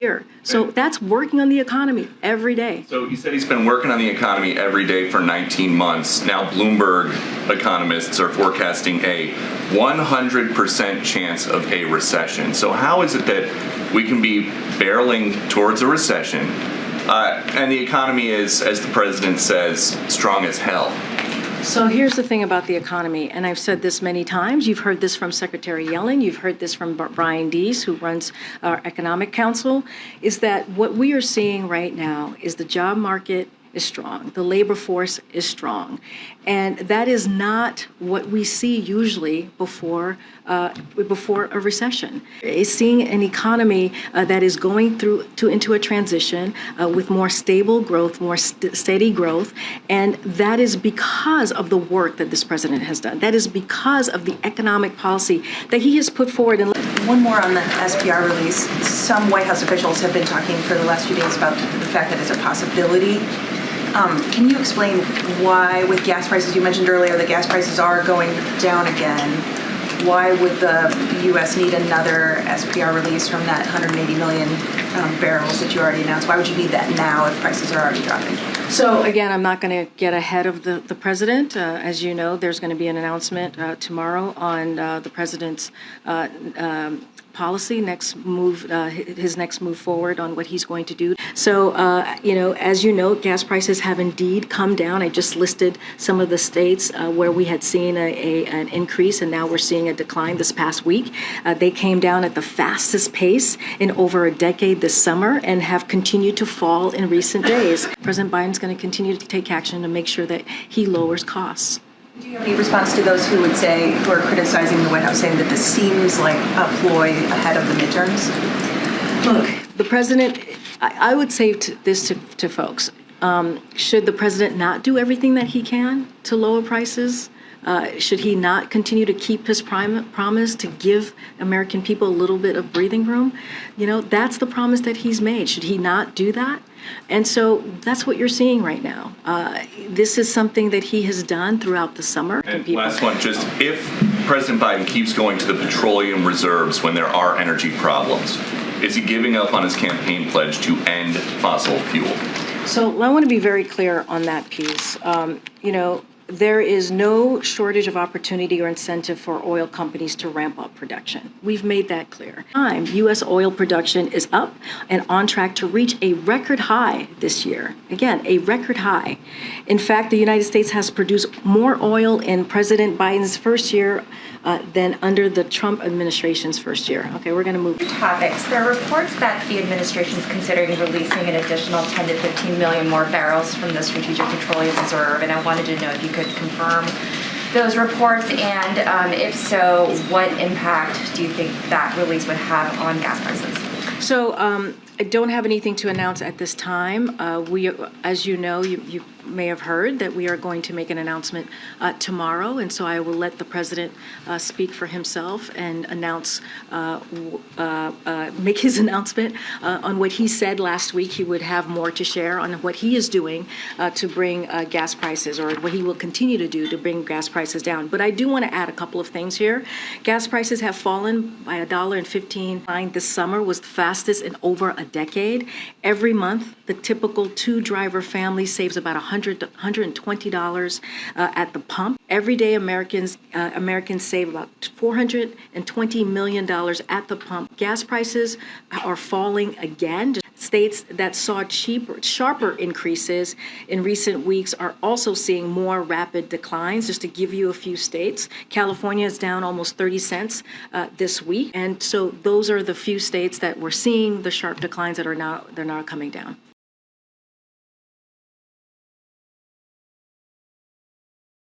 year. So that's working on the economy every day. So you said he's been working on the economy every day for 19 months. Now Bloomberg economists are forecasting a 100% chance of a recession. So how is it that we can be barreling towards a recession and the economy is, as the president says, strong as hell? So here's the thing about the economy, and I've said this many times. You've heard this from Secretary Yellen. You've heard this from Brian Deese, who runs our Economic Council, is that what we are seeing right now is the job market is strong. The labor force is strong. And that is not what we see usually before a recession. It's seeing an economy that is going into a transition with more stable growth, more steady growth. And that is because of the work that this president has done. That is because of the economic policy that he has put forward. And one more on the SPR release. Some White House officials have been talking for the last few days about the fact that it's a possibility. Can you explain why, with gas prices, you mentioned earlier that gas prices are going down again, why would the U.S. need another SPR release from that 180 million barrels that you already announced? Why would you need that now if prices are already dropping? So, again, I'm not going to get ahead of the president. As you know, there's going to be an announcement tomorrow on the president's policy, his next move forward on what he's going to do. So, as you know, gas prices have indeed come down. I just listed some of the states where we had seen an increase, and now we're seeing a decline this past week. They came down at the fastest pace in over a decade this summer and have continued to fall in recent days. President Biden's going to continue to take action to make sure that he lowers costs. Do you have any response to those who are criticizing the White House, saying that this seems like a ploy ahead of the midterms? Look, the president, I would say this to folks. Should the president not do everything that he can to lower prices? Should he not continue to keep his promise to give American people a little bit of breathing room? That's the promise that he's made. Should he not do that? And so that's what you're seeing right now. This is something that he has done throughout the summer. And last one, just if President Biden keeps going to the petroleum reserves when there are energy problems, is he giving up on his campaign pledge to end fossil fuel? So I want to be very clear on that piece. There is no shortage of opportunity or incentive for oil companies to ramp up production. We've made that clear. U.S. oil production is up and on track to reach a record high this year. Again, a record high. In fact, the United States has produced more oil in President Biden's first year than under the Trump administration's first year. Okay, we're going to move. Topics. There are reports that the administration is considering releasing an additional 10 to 15 million more barrels from the Strategic Petroleum Reserve, and I wanted to know if you could confirm those reports, and if so, what impact do you think that release would have on gas prices? So I don't have anything to announce at this time. As you know, you may have heard that we are going to make an announcement tomorrow, and so I will let the president speak for himself and make his announcement on what he said last week. He would have more to share on what he is doing to bring gas prices, or what he will continue to do to bring gas prices down. But I do want to add a couple of things here. Gas prices have fallen by $1.15. This summer was the fastest in over a decade. Every month, the typical two-driver family saves about $120 at the pump. Every day, Americans save about $420 million at the pump. Gas prices are falling again. States that saw sharper increases in recent weeks are also seeing more rapid declines. Just to give you a few states, California is down almost 30 cents this week. And so those are the few states that we're seeing the sharp declines that are now coming down.